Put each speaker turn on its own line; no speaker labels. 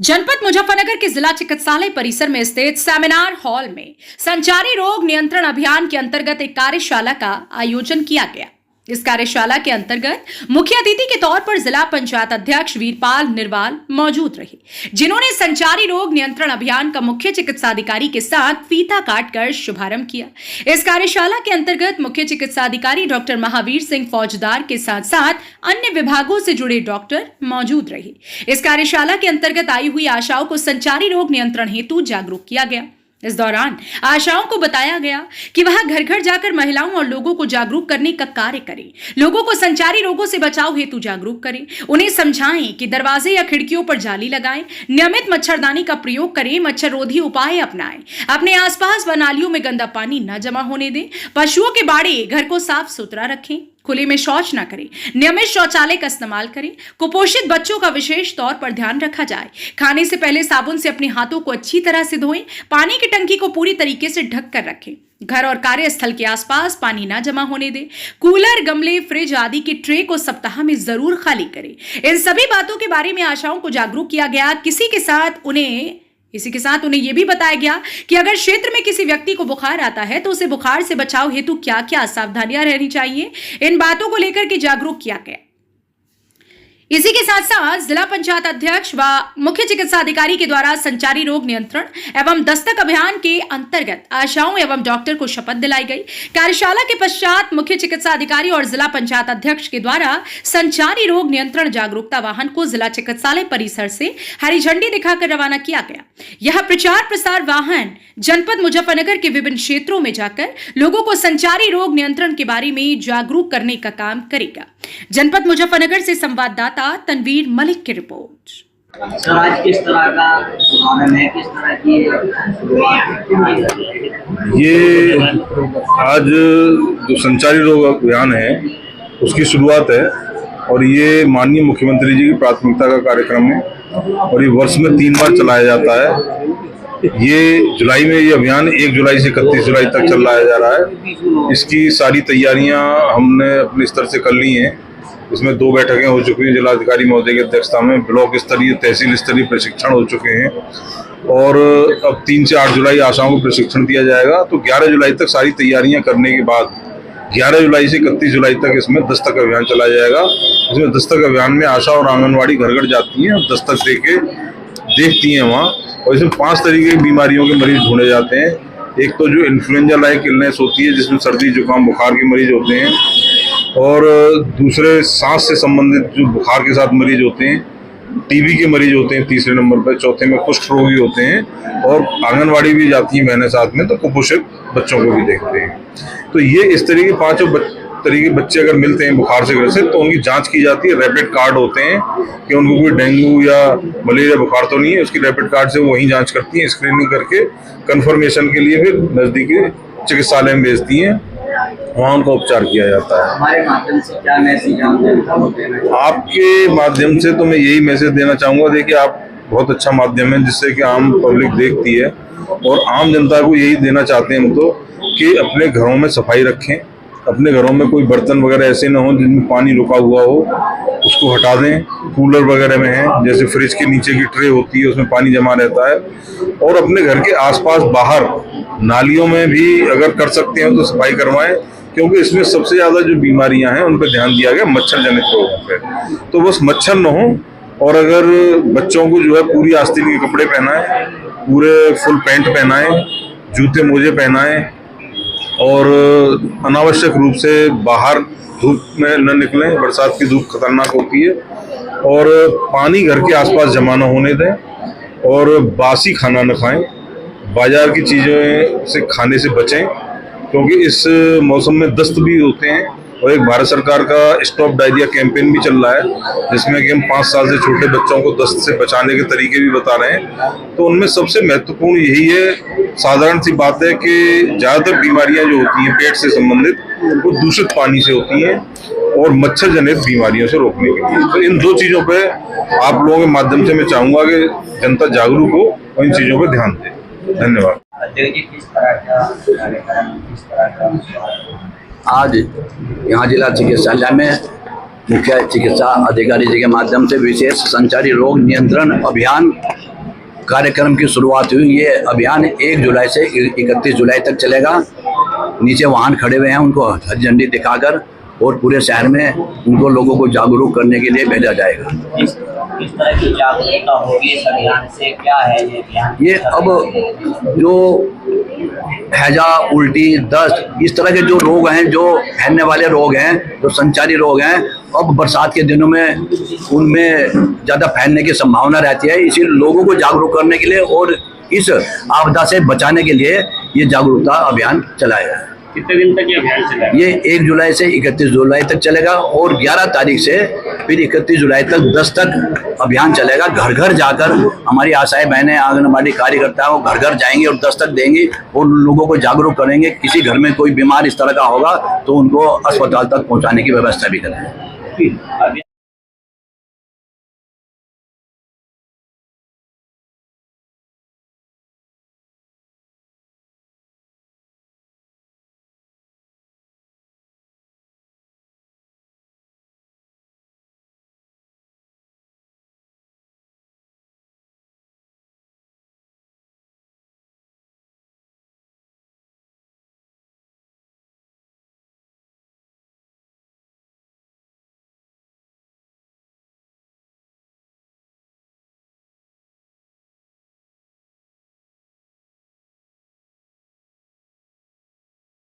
जनपद मुजफ्फरनगर के जिला चिकित्सालय परिसर में स्थित सेमिनार हॉल में संचारी रोग नियंत्रण अभियान के अंतर्गत एक कार्यशाला का आयोजन किया गया। इस कार्यशाला के अंतर्गत मुख्य अतिथि के तौर पर जिला पंचायत अध्यक्ष वीरपाल निरवाल मौजूद रहे, जिन्होंने संचारी रोग नियंत्रण अभियान का मुख्य चिकित्साधिकारी के साथ फीता काटकर शुभारंभ किया। इस कार्यशाला के अंतर्गत मुख्य चिकित्साधिकारी डॉक्टर महावीर सिंह फौजदार के साथ साथ अन्य विभागों से जुड़े डॉक्टर मौजूद रहे। इस कार्यशाला के अंतर्गत आई हुई आशाओं को संचारी रोग नियंत्रण हेतु जागरूक किया गया। इस दौरान आशाओं को बताया गया कि वह घर घर जाकर महिलाओं और लोगों को जागरूक करने का कार्य करें, लोगों को संचारी रोगों से बचाव हेतु जागरूक करें, उन्हें समझाएं कि दरवाजे या खिड़कियों पर जाली लगाएं, नियमित मच्छरदानी का प्रयोग करें, मच्छर रोधी उपाय अपनाएं, अपने आसपास व नालियों में गंदा पानी न जमा होने दें, पशुओं के बाड़े घर को साफ सुथरा रखें, खुले में शौच न करें, नियमित शौचालय का इस्तेमाल करें, कुपोषित बच्चों का विशेष तौर पर ध्यान रखा जाए, खाने से पहले साबुन से अपने हाथों को अच्छी तरह से धोएं, पानी की टंकी को पूरी तरीके से ढक कर रखें, घर और कार्यस्थल के आसपास पानी ना जमा होने दें, कूलर, गमले, फ्रिज आदि के ट्रे को सप्ताह में जरूर खाली करें। इन सभी बातों के बारे में आशाओं को जागरूक किया गया। इसी के साथ उन्हें यह भी बताया गया कि अगर क्षेत्र में किसी व्यक्ति को बुखार आता है तो उसे बुखार से बचाव हेतु क्या क्या सावधानियां रहनी चाहिए, इन बातों को लेकर के जागरूक किया गया। इसी के साथ साथ जिला पंचायत अध्यक्ष व मुख्य चिकित्सा अधिकारी के द्वारा संचारी रोग नियंत्रण एवं दस्तक अभियान के अंतर्गत आशाओं एवं डॉक्टर को शपथ दिलाई गई। कार्यशाला के पश्चात मुख्य चिकित्सा अधिकारी और जिला पंचायत अध्यक्ष के द्वारा संचारी रोग नियंत्रण जागरूकता वाहन को जिला चिकित्सालय परिसर से हरी झंडी दिखाकर रवाना किया गया। यह प्रचार प्रसार वाहन जनपद मुजफ्फरनगर के विभिन्न क्षेत्रों में जाकर लोगों को संचारी रोग नियंत्रण के बारे में जागरूक करने का काम करेगा। जनपद मुजफ्फरनगर से संवाददाता तनवीर मलिक की रिपोर्ट।
सर, आज किस तरह का आंदोलन है, किस तरह की
ये आज जो संचारी रोग अभियान है उसकी शुरुआत है और ये माननीय मुख्यमंत्री जी की प्राथमिकता का कार्यक्रम है और ये वर्ष में 3 बार चलाया जाता है। ये जुलाई में ये अभियान 1 जुलाई से 31 जुलाई तक चलाया जा रहा है। इसकी सारी तैयारियां हमने अपने स्तर से कर ली हैं। इसमें 2 बैठकें हो चुकी हैं जिलाधिकारी महोदय की अध्यक्षता में, ब्लॉक स्तरीय, तहसील स्तरीय प्रशिक्षण हो चुके हैं और अब 3 से 8 जुलाई आशाओं को प्रशिक्षण दिया जाएगा। तो 11 जुलाई तक सारी तैयारियां करने के बाद 11 जुलाई से 31 जुलाई तक इसमें दस्तक अभियान चलाया जाएगा। इसमें दस्तक अभियान में आशा और आंगनवाड़ी घर घर जाती हैं, दस्तक दे के देखती हैं वहाँ, और इसमें 5 तरीके की बीमारियों के मरीज ढूंढे जाते हैं। एक तो जो इन्फ्लुएंजा लाइक इलनेस होती है जिसमें सर्दी जुकाम बुखार के मरीज होते हैं, और दूसरे सांस से संबंधित जो बुखार के साथ मरीज होते हैं, टीबी के मरीज होते हैं तीसरे नंबर पर, चौथे में कुष्ठ रोगी होते हैं, और आंगनवाड़ी भी जाती है बहनें साथ में, तो कुपोषित बच्चों को भी देखते हैं। तो ये इस तरह के 5 तरीके बच्चे अगर मिलते हैं बुखार से घर से तो उनकी जांच की जाती है। रैपिड कार्ड होते हैं कि उनको कोई डेंगू या मलेरिया बुखार तो नहीं है, उसकी रैपिड कार्ड से वो वहीं जांच करती हैं, स्क्रीनिंग करके कंफर्मेशन के लिए फिर नजदीकी चिकित्सालय में भेजती हैं, वहाँ उनका उपचार किया जाता है।
हमारे माध्यम से क्या मैसेज
आपके माध्यम से तो मैं यही मैसेज देना चाहूँगा, देखिए आप बहुत अच्छा माध्यम है जिससे कि आम पब्लिक देखती है और आम जनता को यही देना चाहते हैं हम तो कि अपने घरों में सफाई रखें, अपने घरों में कोई बर्तन वगैरह ऐसे ना हो जिनमें पानी रुका हुआ हो, उसको हटा दें। कूलर वगैरह में है, जैसे फ्रिज के नीचे की ट्रे होती है उसमें पानी जमा रहता है, और अपने घर के आसपास बाहर नालियों में भी अगर कर सकते हैं तो सफाई करवाएं, क्योंकि इसमें सबसे ज्यादा जो बीमारियां हैं उन पर ध्यान दिया गया मच्छर जनित रोगों पे। तो बस मच्छर न हो, और अगर बच्चों को जो है पूरी आस्तीन के कपड़े पहनाएं, पूरे फुल पैंट पहनाएं, जूते मोजे पहनाएं, और अनावश्यक रूप से बाहर धूप में न निकलें, बरसात की धूप खतरनाक होती है, और पानी घर के आसपास जमा न होने दें, और बासी खाना न खाएं, बाजार की चीज़ों से खाने से बचें, क्योंकि इस मौसम में दस्त भी होते हैं। और एक भारत सरकार का स्टॉप डायरिया कैंपेन भी चल रहा है जिसमें कि हम 5 साल से छोटे बच्चों को दस्त से बचाने के तरीके भी बता रहे हैं। तो उनमें सबसे महत्वपूर्ण यही है, साधारण सी बात है कि ज़्यादातर बीमारियां जो होती हैं पेट से संबंधित वो दूषित पानी से होती हैं और मच्छर जनित बीमारियों से रोकने के लिए। तो इन 2 चीज़ों पर आप लोगों के माध्यम से मैं चाहूँगा कि जनता जागरूक हो और इन चीज़ों पर ध्यान दें। धन्यवाद।
आज यहाँ जिला चिकित्सालय में मुख्य चिकित्सा अधिकारी जी के माध्यम से विशेष संचारी रोग नियंत्रण अभियान कार्यक्रम की शुरुआत हुई। ये अभियान 1 जुलाई से 31 जुलाई तक चलेगा। नीचे वाहन खड़े हुए हैं, उनको हरी झंडी दिखाकर और पूरे शहर में उनको लोगों को जागरूक करने के लिए भेजा जाएगा।
किस तरह की जागरूकता होगी इस अभियान से, क्या है ये अभियान?
ये अब जो हैजा, उल्टी, दस्त, इस तरह के जो रोग हैं, जो फैलने वाले रोग हैं, जो संचारी रोग हैं, अब बरसात के दिनों में उनमें ज़्यादा फैलने की संभावना रहती है। इसीलिए लोगों को जागरूक करने के लिए और इस आपदा से बचाने के लिए ये जागरूकता अभियान चलाया है।
कितने दिन तक ये अभियान चलेगा?
ये 1 जुलाई से 31 जुलाई तक चलेगा और 11 तारीख से फिर 31 जुलाई तक 10 तक अभियान चलेगा। घर घर जाकर हमारी आशाएं बहनें, आंगनबाड़ी कार्यकर्ता वो घर घर जाएंगे और दस्तक देंगे और लोगों को जागरूक करेंगे। किसी घर में कोई बीमार इस तरह का होगा तो उनको अस्पताल तक पहुंचाने की व्यवस्था भी करेंगे।